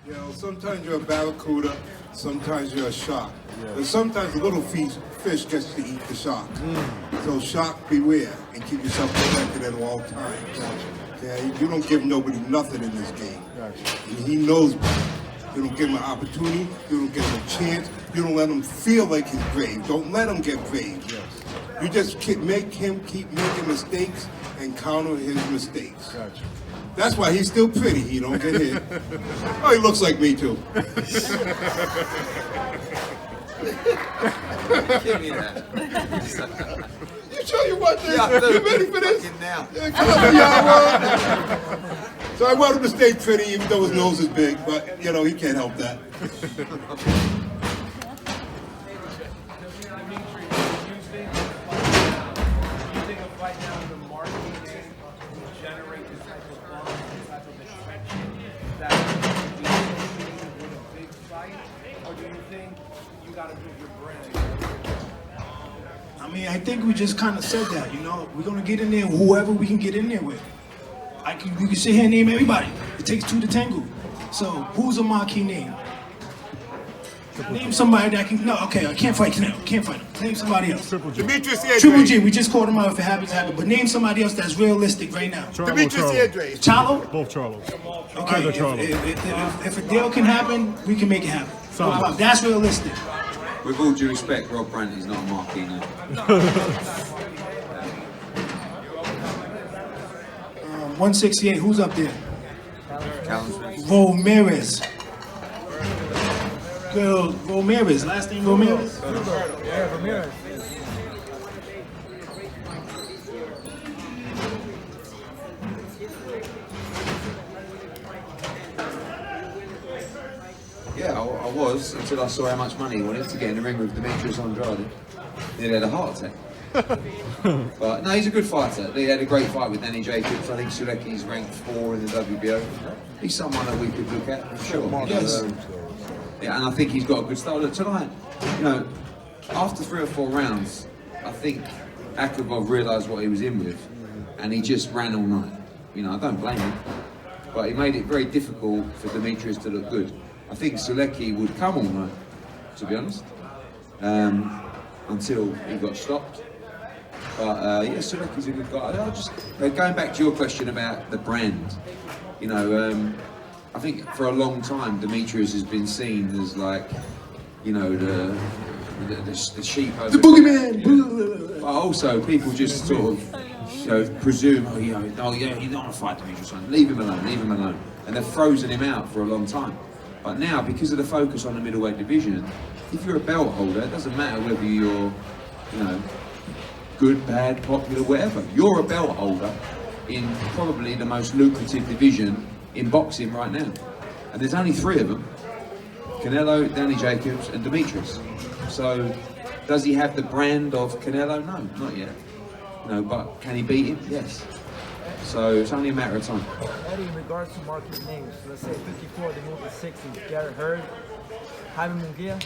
You know, sometimes you're a barracuda, sometimes you're a shark. Yeah. And sometimes a little fish gets to eat the shark. So shark beware and keep yourself protected at all times. Okay? You don't give nobody nothing in this game. And he knows better. You don't give him an opportunity, you don't give him a chance, you don't let him feel like he's brave. Don't let him get brave. Yes. You just make him keep making mistakes and counter his mistakes. Gotcha. That's why he's still pretty, he don't get hit. Oh, he looks like me too. Give me that. You sure you want this? Yeah, you ready for this? Now. Yeah, come on, y'all. So I want him to stay pretty even though his nose is big, but you know, he can't help that. I mean, I think we just kind of said that, you know. We're going to get in there whoever we can get in there with. You can sit here and name everybody. It takes two to tango. So, who's a marquee name? Name somebody that can... No, okay, I can't fight Canelo. Can't fight him. Name somebody else. Demetrius Andrade. Triple G, we just called him out if it happens to happen. But name somebody else that's realistic right now. Demetrius Andrade. Charlo? Both Charlos. Okay, if a deal can happen, we can make it happen. No, that's realistic. With all due respect, Rob Brandt is not a marquee now. 168, who's up there? Callum Smith. Ramirez. Girl, Ramirez, last name Ramirez? Yeah, Ramirez. Yeah, I was until I saw how much money he wanted to get in the ring with Demetrius Andrade. He had a heart attack. But no, he's a good fighter. He had a great fight with Danny Jacobs. I think Suleki's ranked 4 in the WBO. He's someone that we could look at, for sure. Yes. Yeah, and I think he's got a good style. Look, tonight, you know, after 3 or 4 rounds, I think Akavov realised what he was in with, and he just ran all night. You know, I don't blame him, but he made it very difficult for Demetrius to look good. I think Suleki would come all night, to be honest, until he got stopped. But yeah, Suleki's a good guy. Going back to your question about the brand, you know, I think for a long time Demetrius has been seen as like, you know, the sheep over the boogeyman. But also people just sort of, you know, presume, oh yeah, you don't want to fight Demetrius, leave him alone, and they've frozen him out for a long time. But now, because of the focus on the middleweight division, if you're a belt holder, it doesn't matter whether you're, you know, good, bad, popular, whatever. You're a belt holder in probably the most lucrative division in boxing right now. And there's only 3 of them: Canelo, Danny Jacobs, and Demetrius. So, does he have the brand of Canelo? No, not yet. No, but can he beat him? Yes. So it's only a matter of time. Eddie, in regards to market names, let's say 54, they moved to 60. Garrett Hurd, Jaime Munguia,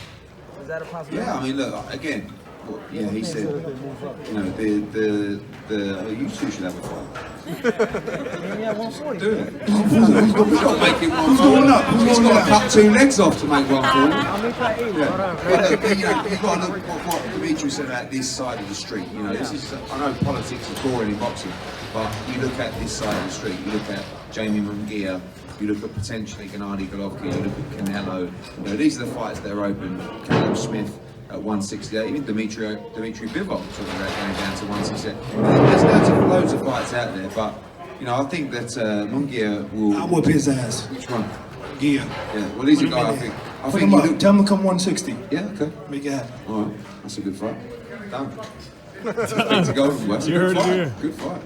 is that a possibility? Yeah, I mean, look, again, yeah, he said, you know, you two should have a fight. Yeah, 140. Do it. Who's got to make it 140? Who's going up? He's got to cut 2 legs off to make 140. I'll make that 80. Yeah. But you know, you've got to look what Demetrius said about this side of the street. You know, this is, I know politics is boring in boxing, but you look at this side of the street, you look at Jaime Munguia, you look at potentially Gennady Golovkin, you look at Canelo. You know, these are the fights that are open. Callum Smith at 168, even Dmitry Bivol talking about going down to 168. There's loads of fights out there, but you know, I think that Munguia will. I'll whip his ass. Which one? Yeah. Yeah. Well, he's a guy. I think. Tell him to come 160. Yeah. Okay. Make it happen. All right. That's a good fight. Done. To go from West. You heard it here. Good fight.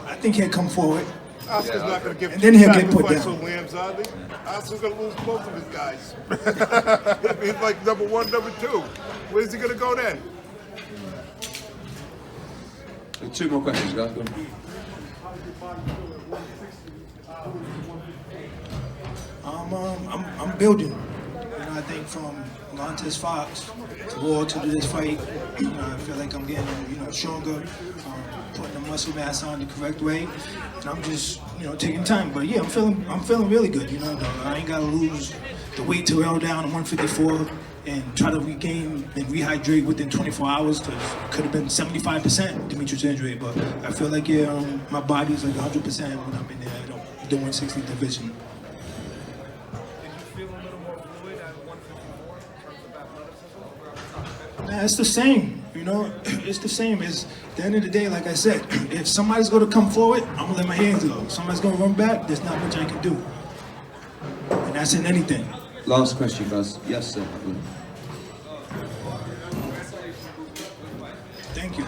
I think he'll come forward. Oscar's not going to give And then he'll get put sacrifice down. on Williams, are they? Oscar's going to lose both of his guys. He's like number 1, number 2. Where's he going to go then? 2 more questions, guys. Go on. I'm building. You know, I think from Montez Fox to Wall to this fight. I feel like I'm getting, stronger, putting the muscle mass on the correct way, and I'm just, taking time. But yeah, I'm feeling really good. Though. I ain't gotta lose the weight to rail down to 154 and try to regain and rehydrate within 24 hours. Cause it could have been 75% Demetrius Andrade, but I feel like my body's like 100% when I'm in there. The 160 division. Did you feel a little more fluid at 154 in terms of athleticism? Nah, it's the same, it's the same. It's at the end of the day, like I said, if somebody's gonna come forward, I'm gonna let my hands go. If somebody's gonna run back, there's not much I can do. And that's in anything. Last question, guys. Yes, sir. Thank you.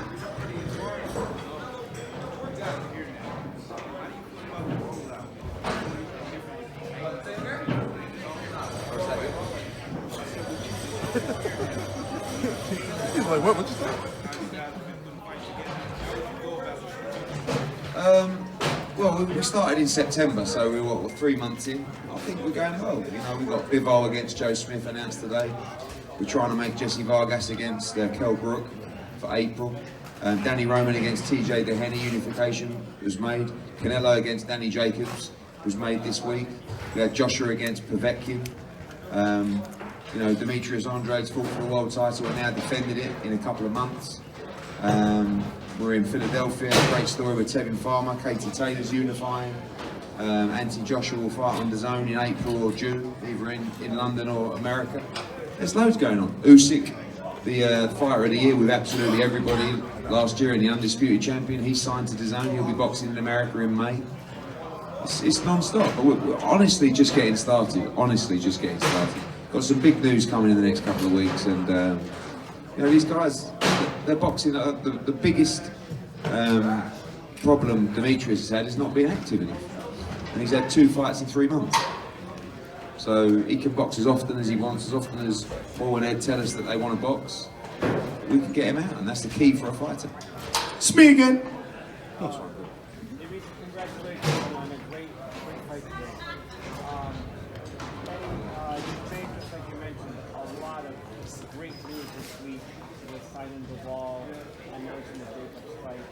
He's like, what you say? Well, we started in September, so we're 3 months in. I think we're going well. We've got Bivol against Joe Smith announced today. We're trying to make Jesse Vargas against Kell Brook for April. Danny Roman against TJ Dehaney, unification was made. Canelo against Danny Jacobs was made this week. We had Joshua against Povetkin. Demetrius Andrade's fought for the world title and now defended it in a couple of months. We're in Philadelphia, great story with Tevin Farmer. Katie Taylor's unifying. Anthony Joshua will fight on DAZN in April or June, either in London or America. There's loads going on. Usyk, the fighter of the year with absolutely everybody last year and the undisputed champion, he's signed to DAZN. He'll be boxing in America in May. It's non-stop. We're honestly just getting started. Got some big news coming in the next couple of weeks, and these guys, they're boxing. The biggest problem Demetrius has had is not being active enough, and he's had 2 fights in 3 months. So he can box as often as he wants, as often as Paul and Ed tell us that they want to box. We can get him out, and that's the key for a fighter. It's me again. Congratulations on a great fight today. You've made, just like you mentioned, a lot of great news this week with signing Bivol, announcing the Jacobs fight.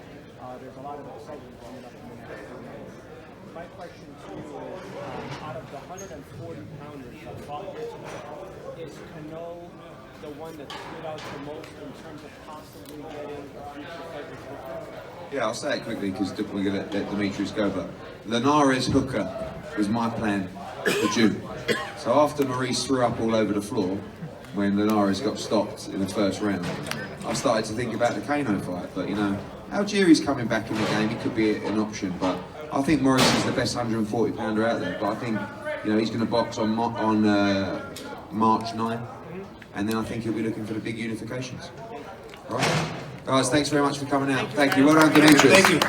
There's a lot of excitement coming up in the next few days. My question to you is, out of the 140-pounders that fought here tonight, is Cano the one that stood out the most in terms of possibly getting a future fight with Hooker? Yeah, I'll say it quickly because we're going to let Demetrius go, but Linares Hooker was my plan for June. So after Maurice threw up all over the floor, when Linares got stopped in the first round, I started to think about the Kano fight, but Algieri's coming back in the game, he could be an option, but I think Maurice is the best 140-pounder out there, but I think he's going to box on March 9, and then I think he'll be looking for the big unifications. All right, guys, thanks very much for coming out. Thank you. Well done, Demetrius. Thank you.